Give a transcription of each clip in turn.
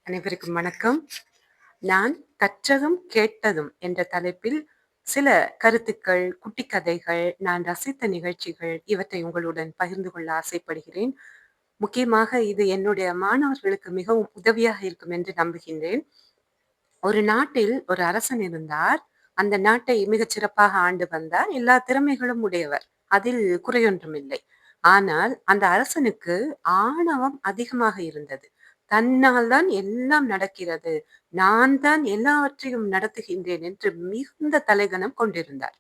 அனைவருக்கும் வணக்கம். நான் கற்றதும் கேட்டதும் என்ற தலைப்பில் சில கருத்துக்கள், குட்டி கதைகள், நான் ரசித்த நிகழ்ச்சிகள் இவற்றை உங்களுடன் பகிர்ந்து கொள்ள ஆசைப்படுகிறேன். முக்கியமாக இது என்னுடைய மாணவர்களுக்கு மிகவும் உதவியாக இருக்கும் என்று நம்புகின்றேன். ஒரு நாட்டில் ஒரு அரசன் இருந்தார். அந்த நாட்டை மிகச் சிறப்பாக ஆண்டு வந்தார். எல்லா திறமைகளும் உடையவர். அதில் குறையொன்றுமில்லை. ஆனால் அந்த அரசனுக்கு ஆணவம் அதிகமாக இருந்தது. தன்னால் தான் எல்லாம் நடக்கிறது. நான் தான் எல்லாவற்றையும் நடத்துகின்றேன் என்று மிகுந்த தலைகனம் கொண்டிருந்தார்.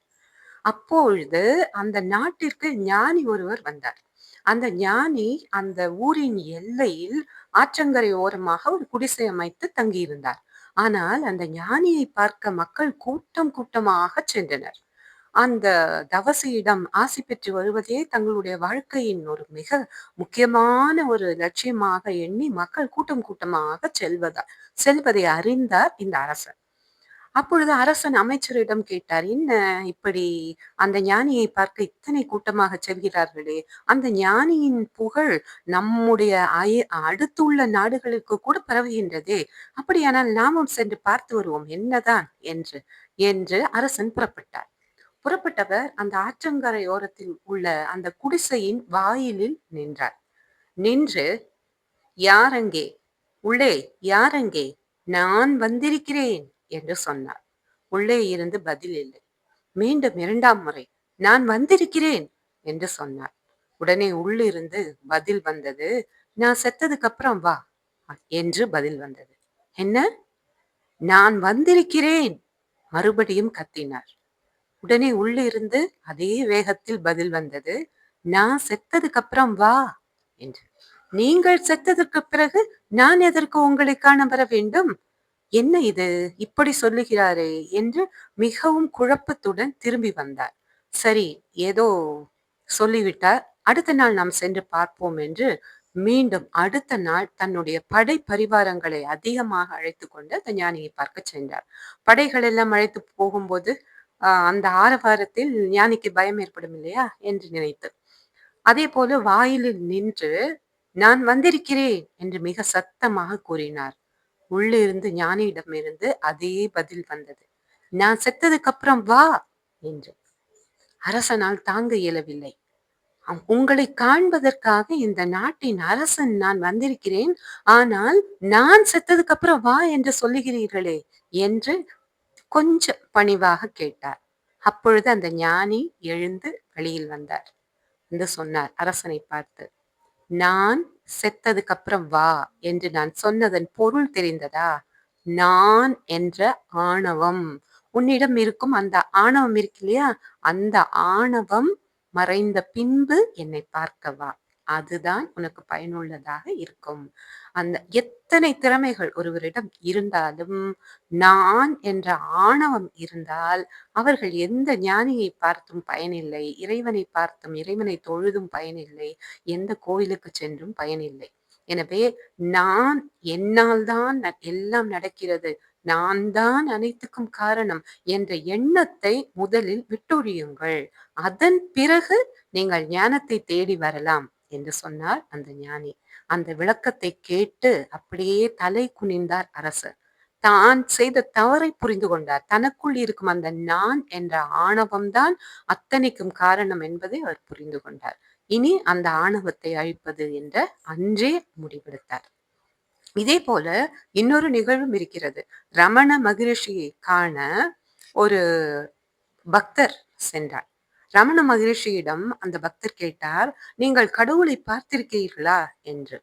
அப்பொழுது அந்த நாட்டிற்கு ஞானி ஒருவர் வந்தார். அந்த ஞானி அந்த ஊரின் எல்லையில் ஆற்றங்கரை ஓரமாக ஒரு குடிசை அமைத்து தங்கியிருந்தார். ஆனால் அந்த ஞானியை பார்க்க மக்கள் கூட்டம் கூட்டமாக சென்றனர். அந்த தவசியிடம் ஆசி பெற்று வருவதே தங்களுடைய வாழ்க்கையின் ஒரு மிக முக்கியமான ஒரு லட்சியமாக எண்ணி மக்கள் கூட்டம் கூட்டமாக செல்வதை அறிந்தார் இந்த அரசர். அப்பொழுது அரசன் அமைச்சரிடம் கேட்டார், "என்ன இப்படி அந்த ஞானியை பார்க்க இத்தனை கூட்டமாக செல்கிறார்களே, அந்த ஞானியின் புகழ் நம்முடைய அடுத்துள்ள நாடுகளுக்கு கூட பரவுகின்றதே, அப்படியானால் நாமும் சென்று பார்த்து வருவோம் என்னதான் என்று என்று அரசன் புறப்பட்டார். புறப்பட்டவர் அந்த ஆற்றங்கரை ஓரத்தில் உள்ள அந்த குடிசையின் வாயிலில் நின்றார். நின்று, "யாரங்கே? உள்ளே யாரங்கே? நான் வந்திருக்கிறேன்" என்று சொன்னார். உள்ளே இருந்து பதில் இல்லை. மீண்டும் 2ஆம் முறை, "நான் வந்திருக்கிறேன்" என்று சொன்னார். உடனே உள்ளிருந்து பதில் வந்தது, "நான் செத்ததுக்கு அப்புறம் வா" என்று பதில் வந்தது. "என்ன? நான் வந்திருக்கிறேன்" மறுபடியும் கத்தினார். உடனே உள்ளிருந்து அதே வேகத்தில் பதில் வந்தது, "நான் செத்ததுக்கு அப்புறம் வா" என்று. "நீங்கள் செத்ததற்கு பிறகு நான் எதற்கு உங்களை காண வர வேண்டும்? என்ன இது இப்படி சொல்லுகிறாரே" என்று மிகவும் குழப்பத்துடன் திரும்பி வந்தார். சரி, ஏதோ சொல்லிவிட்டார். அடுத்த நாள் நாம் சென்று பார்ப்போம் என்று மீண்டும் அடுத்த நாள் தன்னுடைய படை பரிவாரங்களை அதிகமாக அழைத்துக் கொண்டு அந்த ஞானியை பார்க்க சென்றார். படைகள் எல்லாம் அழைத்து போகும்போது அந்த ஆரவாரத்தில் ஞானிக்கு பயம் ஏற்படும் இல்லையா என்று நினைத்து, அதே போல வாயிலில் நின்று, "நான் வந்திருக்கிறேன்" என்று மிக சத்தமாக கூறினார். உள்ளிருந்து ஞானியிடமிருந்து அதே பதில் வந்தது, "நான் செத்ததுக்கு அப்புறம் வா" என்று. அரசனால் தாங்க இயலவில்லை. "உங்களை காண்பதற்காக இந்த நாட்டின் அரசன் நான் வந்திருக்கிறேன். ஆனால் நான் செத்ததுக்கு அப்புறம் வா என்று சொல்லுகிறீர்களே" என்று கொஞ்சம் பணிவாக கேட்டார். அப்பொழுது அந்த ஞானி எழுந்து வெளியில் வந்தார். வந்து சொன்னார் அரசனை பார்த்து, "நான் செத்ததுக்கு அப்புறம் வா என்று நான் சொன்னதன் பொருள் தெரிந்ததா? நான் என்ற ஆணவம் உன்னிடம் இருக்கும் அந்த ஆணவம் இருக்கு இல்லையா? அந்த ஆணவம் மறைந்த பின்பு என்னை பார்க்க வா. அதுதான் உனக்கு பயனுள்ளதாக இருக்கும். அந்த எத்தனை திறமைகள் ஒருவரிடம் இருந்தாலும், நான் என்ற ஆணவம் இருந்தால், அவர்கள் எந்த ஞானியை பார்த்தும் பயனில்லை. இறைவனை பார்த்தும், இறைவனை தொழுதும் பயனில்லை. எந்த கோயிலுக்கு சென்றும் பயனில்லை. எனவே நான் என்னால் தான் எல்லாம் நடக்கிறது. நான் தான் அனைத்துக்கும் காரணம் என்ற எண்ணத்தை முதலில் விட்டொழியுங்கள். அதன் பிறகு நீங்கள் ஞானத்தை தேடி வரலாம் என்று சொன்னார் அந்த ஞானி. அந்த விளக்கத்தை கேட்டு அப்படியே தலை குனிந்தார் அரசர். தான் செய்த தவறை புரிந்து கொண்டார். தனக்குள் இருக்கும் அந்த நான் என்ற ஆணவம்தான் அத்தனைக்கும் காரணம் என்பதை அவர் புரிந்து கொண்டார். இனி அந்த ஆணவத்தை அழிப்பது என்ற அன்றே முடிவெடுத்தார். இதே போல இன்னொரு நிகழ்வும் இருக்கிறது. ரமண மகரிஷியை காண ஒரு பக்தர் சென்றார். ரமண மகரிஷியிடம் அந்த பக்தர் கேட்டார், "நீங்கள் கடவுளை பார்த்திருக்கிறீர்களா" என்று.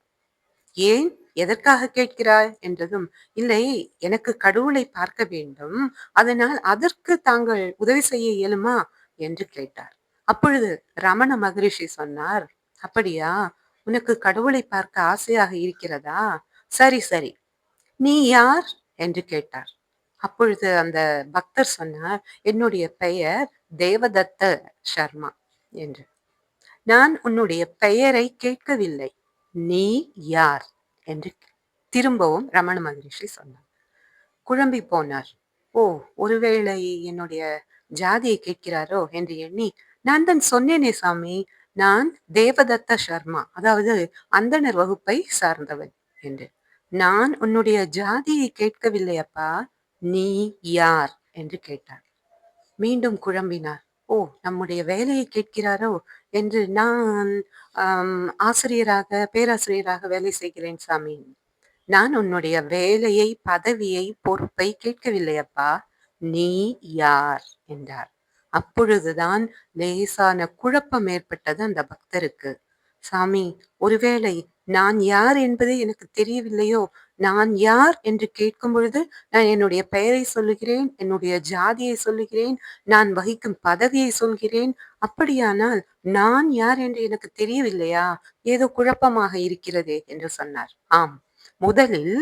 "ஏன்? எதற்காக கேட்கிறாய்?" என்றதும், "இல்லை, எனக்கு கடவுளை பார்க்க வேண்டும். அதனால் அதற்கு தாங்கள் உதவி செய்ய இயலுமா?" என்று கேட்டார். அப்பொழுது ரமண மகரிஷி சொன்னார், "அப்படியா? உனக்கு கடவுளை பார்க்க ஆசையாக இருக்கிறதா? சரி, சரி. நீ யார்?" என்று கேட்டார். அப்பொழுது அந்த பக்தர் சொன்னார், "என்னுடைய பெயர் தேவதத்த சர்மா" என்று. "நான் உன்னுடைய பெயரை கேட்கவில்லை. நீ யார்?" என்று திரும்பவும் ரமண மகரிஷி சொன்னார். குழம்பி போனார். "ஓ, ஒருவேளை என்னுடைய ஜாதியை கேட்கிறாரோ" என்று எண்ணி, "நான் தான் சொன்னேனே சாமி, நான் தேவதத்த சர்மா, அதாவது அந்தணர் வகுப்பை சார்ந்தவன்" என்று. நான் உன்னுடைய ஜாதியை கேட்கவில்லை அப்பா. நீ யார்? என்று கேட்டார். மீண்டும் குழம்பினார். ஓ! நம்முடைய வேலையை கேட்கிறாரோ! என்று நான் பேராசிரியராக வேலை செய்கிறேன் சாமி. நான் உன்னுடைய வேலையை, பதவியை, பொறுப்பை கேட்கவில்லை அப்பா. நீ யார்? என்றார். அப்பொழுதுதான் லேசான குழப்பம் ஏற்பட்டது அந்த பக்தருக்கு. சாமி, ஒருவேளை நான் யார் என்பதே எனக்கு தெரியவில்லையோ? நான் யார் என்று கேட்கும் பொழுது, நான் என்னுடைய பெயரை சொல்லுகிறேன், என்னுடைய ஜாதியை சொல்லுகிறேன், நான் வகிக்கும் பதவியை சொல்கிறேன். அப்படியானால் நான் யார் என்று எனக்கு தெரியவில்லையா? ஏதோ குழப்பமாக இருக்கிறதே என்று சொன்னார். ஆம். முதலில்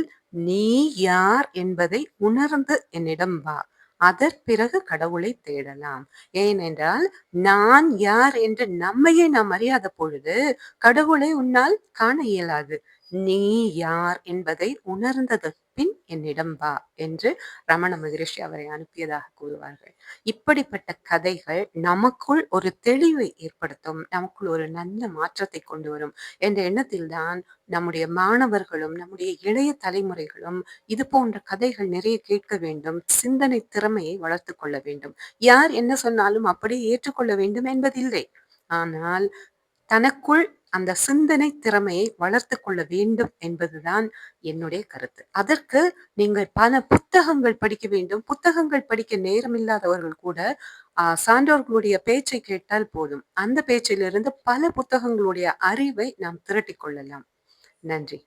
நீ யார் என்பதை உணர்ந்து என்னிடம் வா. அதற்பிறகு கடவுளை தேடலாம். ஏனென்றால், நான் யார் என்று நம்மையே நாம் அறியாத பொழுது, கடவுளை உன்னால் காண இயலாது. நீ யார் என்பதை உணர்ந்ததற்கு பின் என்னிடம் வா என்று ரமண மகரிஷி அவரை அனுப்பியதாக கூறுவார்கள். இப்படிப்பட்ட கதைகள் நமக்குள் ஒரு தெளிவை ஏற்படுத்தும். நமக்குள் ஒரு நல்ல மாற்றத்தை கொண்டு வரும் என்ற எண்ணத்தில்தான் நம்முடைய மாணவர்களும், நம்முடைய இளைய தலைமுறைகளும் இது போன்ற கதைகள் நிறைய கேட்க வேண்டும். சிந்தனை திறமையை வளர்த்துக் கொள்ள வேண்டும். யார் என்ன சொன்னாலும் அப்படியே ஏற்றுக்கொள்ள வேண்டும் என்பதில்லை. ஆனால் தனக்குள் அந்த சிந்தனை திறமையை வளர்த்துக் கொள்ள வேண்டும் என்பதுதான் என்னுடைய கருத்து. அதற்கு நீங்கள் பல புத்தகங்கள் படிக்க வேண்டும். புத்தகங்கள் படிக்க நேரமில்லாதவர்கள் கூட சான்றோர்களுடைய பேச்சை கேட்டால் போதும். அந்த பேச்சிலிருந்து பல புத்தகங்களுடைய அறிவை நாம் திரட்டிக் கொள்ளலாம். நன்றி.